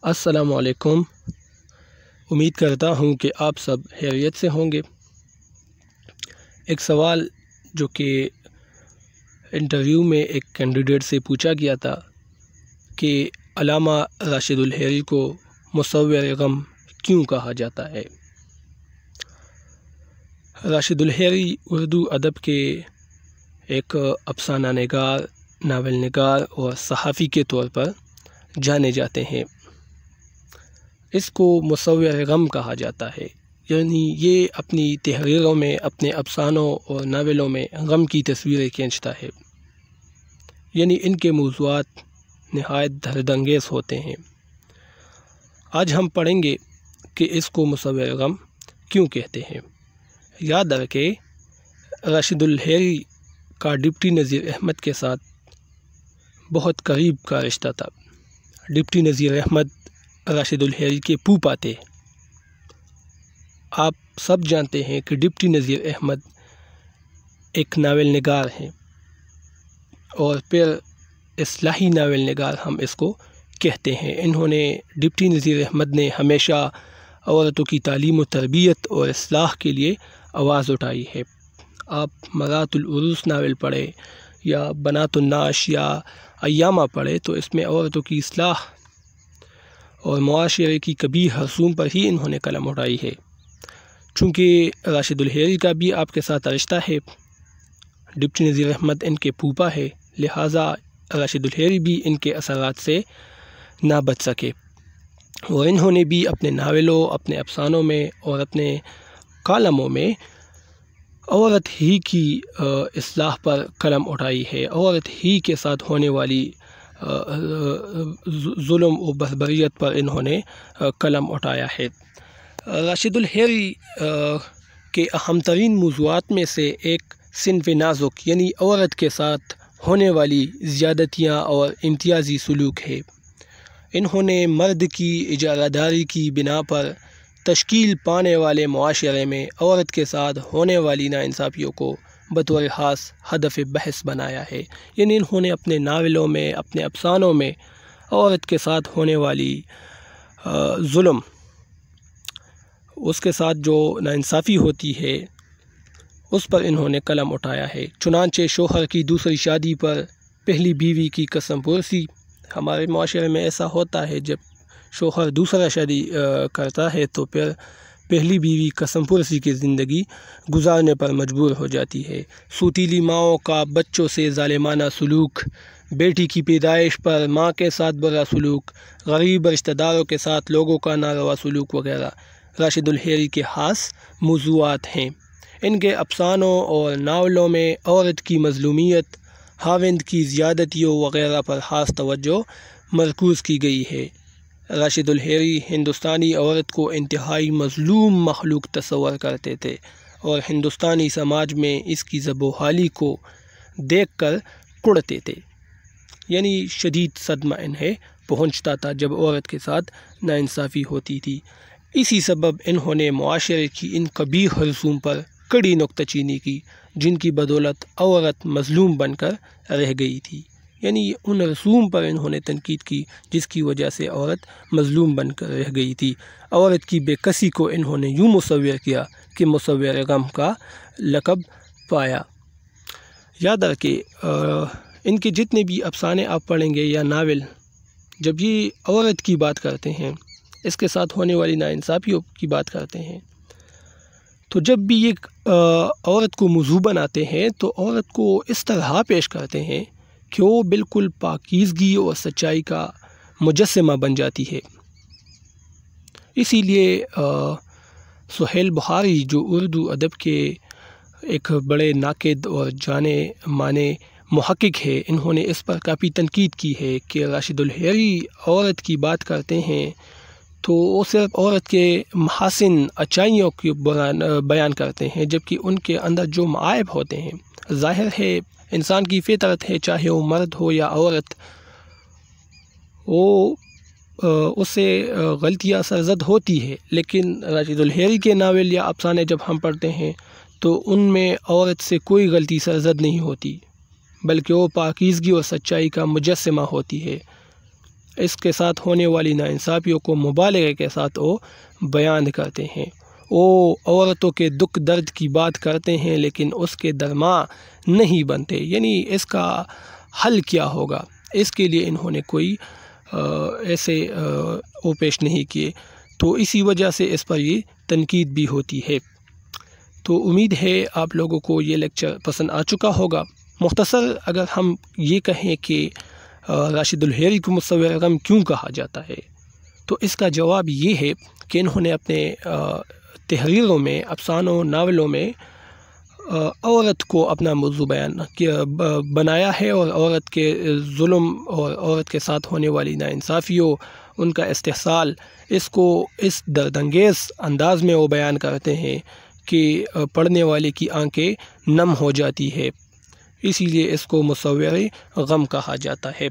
السلام علیکم۔ امید کرتا ہوں کہ آپ سب خیریت سے ہوں گے۔ ایک سوال جو کہ انٹرویو میں ایک کینڈیڈیٹ سے پوچھا گیا تھا کہ علامہ راشد الحیری کو مصور غم کیوں کہا جاتا ہے۔ راشد الحیری اردو ادب کے ایک افسانہ نگار، ناول نگار اور صحافی کے طور پر جانے جاتے ہیں۔ اس کو مصور غم کہا جاتا ہے، یعنی یہ اپنی تحریروں میں، اپنے افسانوں اور ناولوں میں غم کی تصویریں کھینچتا ہے، یعنی ان کے موضوعات نہایت درد انگیز ہوتے ہیں۔ آج ہم پڑھیں گے کہ اس کو مصور غم کیوں کہتے ہیں۔ یاد رکھیں، راشد الحیری کا ڈپٹی نذیر احمد کے ساتھ بہت قریب کا رشتہ تھا۔ ڈپٹی نذیر احمد راشد الحیری کے پھوپھا تھے۔ آپ سب جانتے ہیں کہ ڈپٹی نذیر احمد ایک ناول نگار ہیں، اور پھر اصلاحی ناول نگار ہم اس کو کہتے ہیں۔ انہوں نے ڈپٹی نذیر احمد نے ہمیشہ عورتوں کی تعلیم و تربیت اور اصلاح کے لیے آواز اٹھائی ہے۔ آپ مرات العروس ناول پڑھیں یا بنات النعش یا ایامہ پڑھیں تو اس میں عورتوں کی اصلاح اور معاشرے کی قبیح رسوم پر ہی انہوں نے قلم اٹھائی ہے۔ چونکہ راشد الحیری کا بھی آپ کے ساتھ رشتہ ہے، ڈپٹی نذیر احمد ان کے پھوپھا ہے، لہٰذا راشد الحیری بھی ان کے اثرات سے نہ بچ سکے، اور انہوں نے بھی اپنے ناولوں، اپنے افسانوں میں اور اپنے کالموں میں عورت ہی کی اصلاح پر قلم اٹھائی ہے، عورت ہی کے ساتھ ہونے والی ظلم و بربریت پر انہوں نے قلم اٹھایا ہے۔ راشد الحیری کے اہم ترین موضوعات میں سے ایک صنف نازک، یعنی عورت کے ساتھ ہونے والی زیادتیاں اور امتیازی سلوک ہے۔ انہوں نے مرد کی اجارہ داری کی بنا پر تشکیل پانے والے معاشرے میں عورت کے ساتھ ہونے والی ناانصافیوں کو بطور خاص ہدف بحث بنایا ہے، یعنی انہوں نے اپنے ناولوں میں، اپنے افسانوں میں عورت کے ساتھ ہونے والی ظلم، اس کے ساتھ جو ناانصافی ہوتی ہے، اس پر انہوں نے قلم اٹھایا ہے۔ چنانچہ شوہر کی دوسری شادی پر پہلی بیوی کی قسم پرسی، ہمارے معاشرے میں ایسا ہوتا ہے، جب شوہر دوسرا شادی کرتا ہے تو پھر پہلی بیوی قسم پرسی کی زندگی گزارنے پر مجبور ہو جاتی ہے۔ سوتیلی ماؤں کا بچوں سے ظالمانہ سلوک، بیٹی کی پیدائش پر ماں کے ساتھ برا سلوک، غریب رشتہ داروں کے ساتھ لوگوں کا ناروا سلوک وغیرہ راشد الحیری کے خاص موضوعات ہیں۔ ان کے افسانوں اور ناولوں میں عورت کی مظلومیت، خاوند کی زیادتیوں وغیرہ پر خاص توجہ مرکوز کی گئی ہے۔ راشد الحیری ہندوستانی عورت کو انتہائی مظلوم مخلوق تصور کرتے تھے، اور ہندوستانی سماج میں اس کی زبوحالی کو دیکھ کر کڑتے تھے، یعنی شدید صدمہ انہیں پہنچتا تھا جب عورت کے ساتھ ناانصافی ہوتی تھی۔ اسی سبب انہوں نے معاشرے کی ان قبیح رسوم پر کڑی نکتہ چینی کی، جن کی بدولت عورت مظلوم بن کر رہ گئی تھی، یعنی ان رسوم پر انہوں نے تنقید کی جس کی وجہ سے عورت مظلوم بن کر رہ گئی تھی۔ عورت کی بے کسی کو انہوں نے یوں مصور کیا کہ مصور غم کا لقب پایا۔ یاد رکھیں، ان کے جتنے بھی افسانے آپ پڑھیں گے یا ناول، جب یہ عورت کی بات کرتے ہیں، اس کے ساتھ ہونے والی ناانصافیوں کی بات کرتے ہیں، تو جب بھی ایک عورت کو موضوع بناتے ہیں تو عورت کو اس طرح پیش کرتے ہیں کہ وہ بالکل پاکیزگی اور سچائی کا مجسمہ بن جاتی ہے۔ اسی لیے سہیل بخاری جو اردو ادب کے ایک بڑے ناقد اور جانے مانے محقق ہے، انہوں نے اس پر کافی تنقید کی ہے کہ راشد الحیری عورت کی بات کرتے ہیں تو وہ صرف عورت کے محاسن، اچائیوں کی بیان کرتے ہیں، جبکہ ان کے اندر جو معائب ہوتے ہیں، ظاہر ہے انسان کی فطرت ہے، چاہے وہ مرد ہو یا عورت، وہ اس سے غلطیاں سرزد ہوتی ہے، لیکن راشد الحیری کے ناول یا افسانے جب ہم پڑھتے ہیں تو ان میں عورت سے کوئی غلطی سرزد نہیں ہوتی، بلکہ وہ پاکیزگی اور سچائی کا مجسمہ ہوتی ہے۔ اس کے ساتھ ہونے والی ناانصافیوں کو مبالغے کے ساتھ وہ بیان کرتے ہیں۔ وہ عورتوں کے دکھ درد کی بات کرتے ہیں لیکن اس کے درماں نہیں بنتے، یعنی اس کا حل کیا ہوگا اس کے لیے انہوں نے کوئی ایسے وہ پیش نہیں کیے، تو اسی وجہ سے اس پر یہ تنقید بھی ہوتی ہے۔ تو امید ہے آپ لوگوں کو یہ لیکچر پسند آ چکا ہوگا۔ مختصر اگر ہم یہ کہیں کہ راشد الحیری کو مصور غم کیوں کہا جاتا ہے، تو اس کا جواب یہ ہے کہ انہوں نے اپنے تحریروں میں، افسانوں، ناولوں میں عورت کو اپنا موضوع بنایا ہے، اور عورت کے ظلم اور عورت کے ساتھ ہونے والی ناانصافیوں، ان کا استحصال، اس کو اس دردانگیز انداز میں وہ بیان کرتے ہیں کہ پڑھنے والے کی آنکھیں نم ہو جاتی ہے، اسی لیے اس کو مصور غم کہا جاتا ہے۔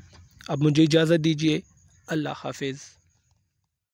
اب مجھے اجازت دیجیے، اللہ حافظ۔